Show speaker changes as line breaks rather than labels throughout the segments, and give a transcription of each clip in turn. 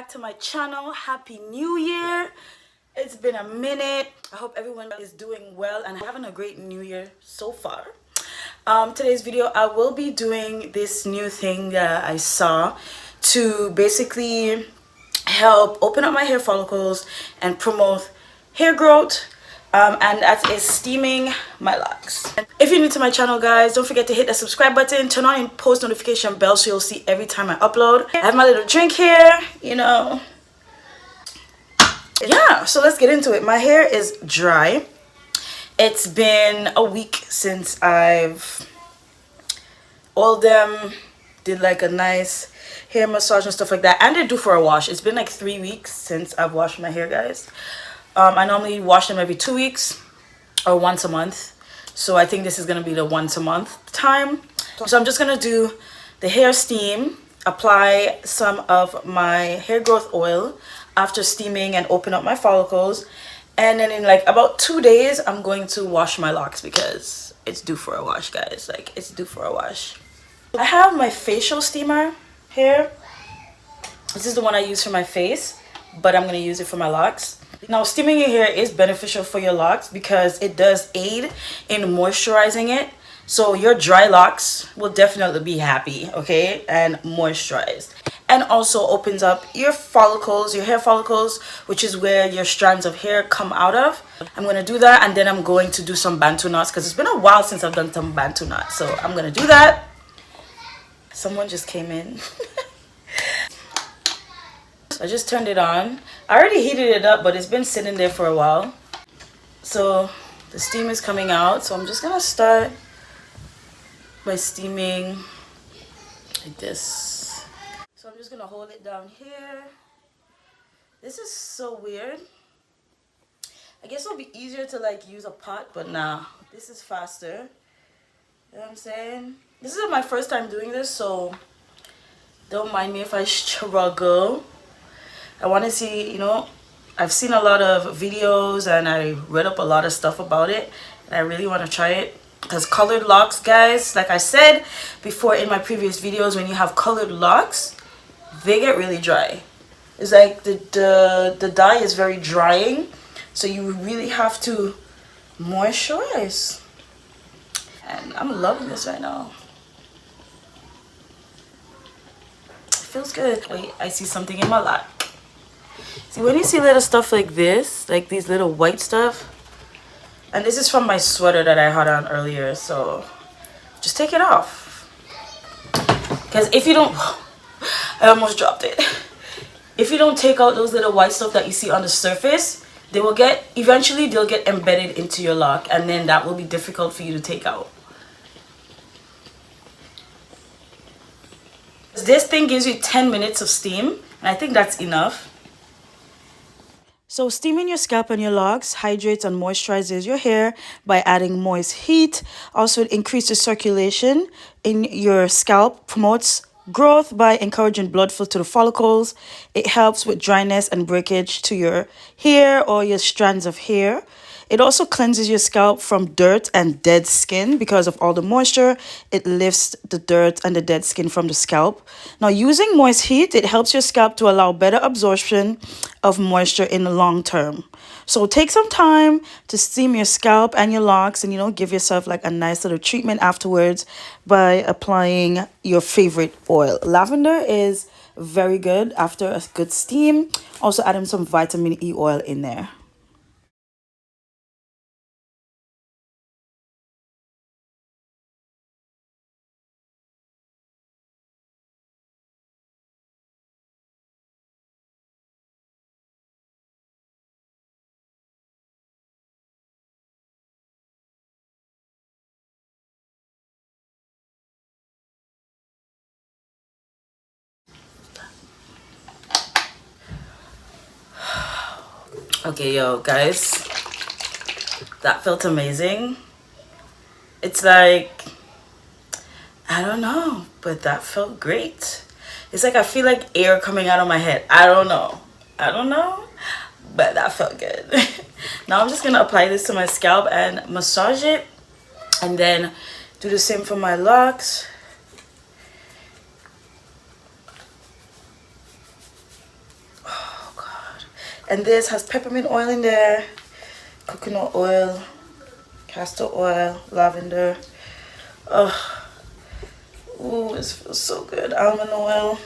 back to my channel. Happy New Year. It's been a minute. I hope everyone is doing well and having a great New Year so far. Today's video, I will be doing this new thing that I saw to basically help open up my hair follicles and promote hair growth. And that is steaming my locks. If you're new to my channel, guys, don't forget to hit the subscribe button, turn on your post notification bell so you'll see every time I upload. I have my little drink here, you know. Yeah, so let's get into it. My hair is dry. It's been a week since I've oiled them, did like a nice hair massage and stuff like that, and they're due for a wash. It's been like 3 weeks since I've washed my hair, guys. I normally wash them every 2 weeks or once a month, so I think this is gonna be the once a month time. So I'm just gonna do the hair steam, apply some of my hair growth oil after steaming and open up my follicles, and then in like about 2 days I'm going to wash my locks because it's due for a wash, guys. Like, it's due for a wash. I have my facial steamer here. This is the one I use for my face, but I'm gonna use it for my locks. Now, steaming your hair is beneficial for your locks because it does aid in moisturizing it. So your dry locks will definitely be happy, okay, and moisturized. And also opens up your follicles, your hair follicles, which is where your strands of hair come out of. I'm going to do that, and then I'm going to do some bantu knots because it's been a while since I've done some bantu knots. So I'm going to do that. Someone just came in. I just turned it on. I already heated it up, but it's been sitting there for a while. So the steam is coming out. So I'm just gonna start by steaming like this. So I'm just gonna hold it down here. This is so weird. I guess it'll be easier to like use a pot, but nah, this is faster. You know what I'm saying? This is my first time doing this, so don't mind me if I struggle. I want to see, you know, I've seen a lot of videos and I read up a lot of stuff about it. And I really want to try it because colored locks, guys, like I said before in my previous videos, when you have colored locks, they get really dry. It's like the dye is very drying, so you really have to moisturize. And I'm loving this right now. It feels good. Wait, I see something in my lock. See, when you see little stuff like this, like these little white stuff, and this is from my sweater that I had on earlier, so just take it off. Because if you don't, I almost dropped it. If you don't take out those little white stuff that you see on the surface, they will eventually they'll get embedded into your lock, and then that will be difficult for you to take out. This thing gives you 10 minutes of steam, and I think that's enough. So steaming your scalp and your locks hydrates and moisturizes your hair by adding moist heat. Also, it increases circulation in your scalp, promotes growth by encouraging blood flow to the follicles. It helps with dryness and breakage to your hair or your strands of hair. It also cleanses your scalp from dirt and dead skin because of all the moisture. It lifts the dirt and the dead skin from the scalp. Now, using moist heat, it helps your scalp to allow better absorption of moisture in the long term. So take some time to steam your scalp and your locks and, you know, give yourself like a nice little treatment afterwards by applying your favorite oil. Lavender is very good after a good steam. Also adding some vitamin E oil in there. Okay, yo, guys, that felt amazing. It's like, I don't know, but that felt great. It's like I feel like air coming out of my head. I don't know, but that felt good. Now I'm just gonna apply this to my scalp and massage it, and then do the same for my locks. And this has peppermint oil in there, coconut oil, castor oil, lavender. Oh, ooh, this feels so good. Almond oil,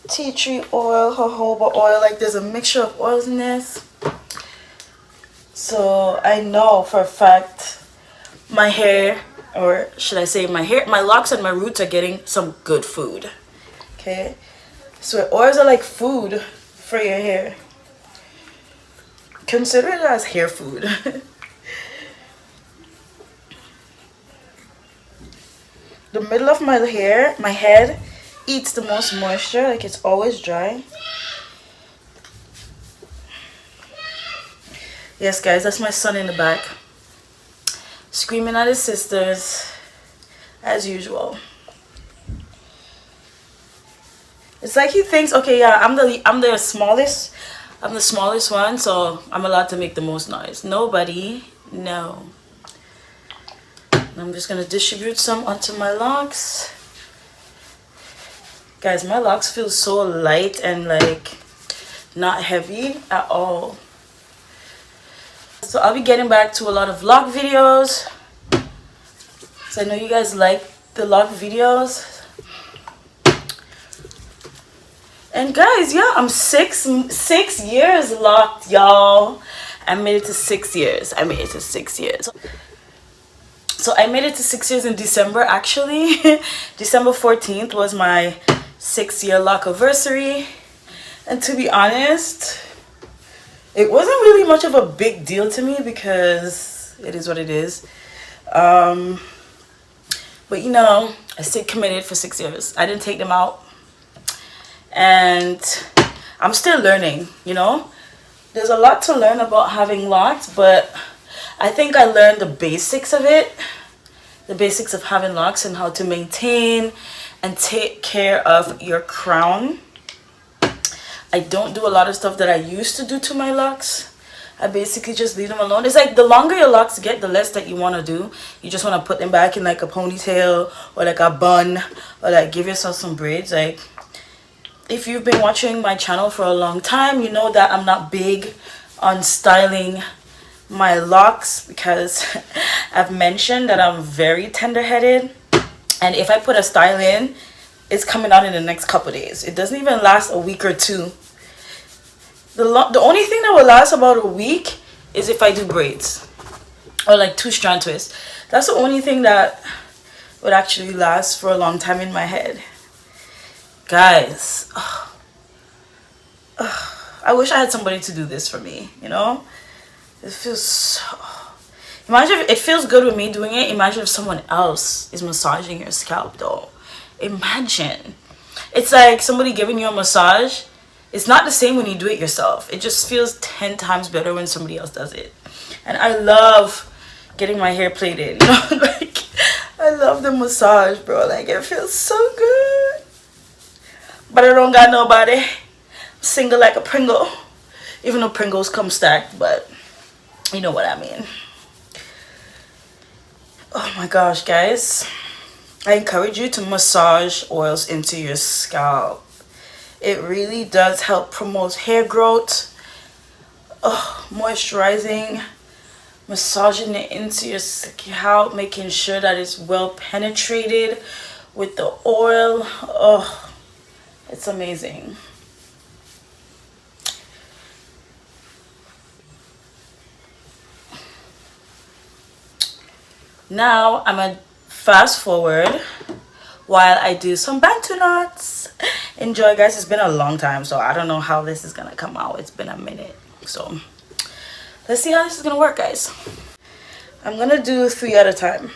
tea tree oil, jojoba oil. Like there's a mixture of oils in this. So I know for a fact my hair, or should I say my locks and my roots are getting some good food. Okay, so oils are like food for your hair. Consider it as hair food. The middle of my hair, my head, eats the most moisture. Like it's always dry. Yes, guys, that's my son in the back, screaming at his sisters, as usual. It's like he thinks, okay, yeah, I'm the smallest one, so I'm allowed to make the most noise. Nobody, no. I'm just gonna distribute some onto my locks. Guys, my locks feel so light and like not heavy at all. So I'll be getting back to a lot of lock videos. So I know you guys like the lock videos. And guys, yeah, I'm six years locked, y'all. I made it to 6 years. I made it to 6 years. So I made it to 6 years in December, actually. December 14th was my 6-year lock anniversary. And to be honest, it wasn't really much of a big deal to me because it is what it is. But you know, I stayed committed for 6 years. I didn't take them out. And I'm still learning, you know. There's a lot to learn about having locks, but I think I learned the basics of it. The basics of having locks and how to maintain and take care of your crown. I don't do a lot of stuff that I used to do to my locks. I basically just leave them alone. It's like the longer your locks get, the less that you want to do. You just want to put them back in like a ponytail or like a bun, or like give yourself some braids. Like, if you've been watching my channel for a long time, you know that I'm not big on styling my locks because I've mentioned that I'm very tender-headed, and if I put a style in, it's coming out in the next couple days. It doesn't even last a week or two. The only thing that will last about a week is if I do braids or like 2-strand twists. That's the only thing that would actually last for a long time in my head. Guys, I wish I had somebody to do this for me, you know. It feels so, imagine if it feels good with me doing it. Imagine if someone else is massaging your scalp though. Imagine. It's like somebody giving you a massage. It's not the same when you do it yourself. It just feels 10 times better when somebody else does it. And I love getting my hair plaited, you know. Like, I love the massage, bro. Like, it feels so good. But I don't got nobody. I'm single like a Pringle. Even though Pringles come stacked, but you know what I mean. Oh my gosh, guys. I encourage you to massage oils into your scalp. It really does help promote hair growth. Moisturizing, massaging it into your scalp, making sure that it's well penetrated with the oil. Oh, it's amazing. Now I'm gonna fast forward while I do some bantu knots. Enjoy, guys. It's been a long time, so I don't know how this is gonna come out. It's been a minute, so let's see how this is gonna work, guys. I'm gonna do 3 at a time.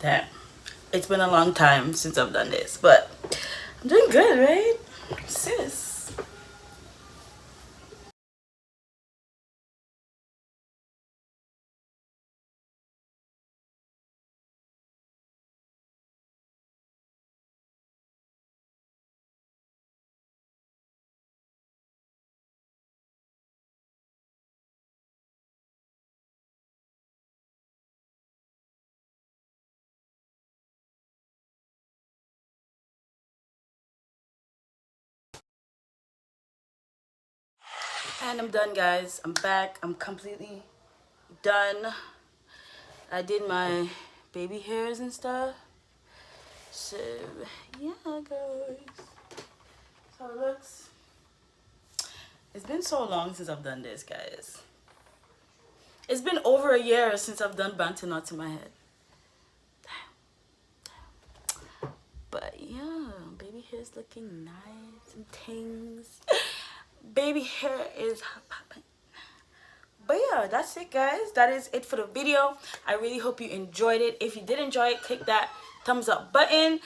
Damn, it's been a long time since I've done this, but I'm doing good, right, sis? And I'm done, guys. I'm back. I'm completely done. I did my baby hairs and stuff. So, yeah, guys. That's how it looks. It's been so long since I've done this, guys. It's been over a year since I've done bantu knots in my head. But yeah, baby hair is looking nice and things. Baby hair is popping. But yeah, that's it, guys. That is it for the video. I really hope you enjoyed it. If you did enjoy it, click that thumbs up button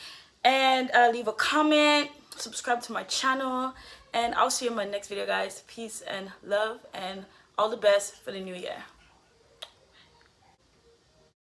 and leave a comment, subscribe to my channel, and I'll see you in my next video, guys. Peace and love and all the best for the new year.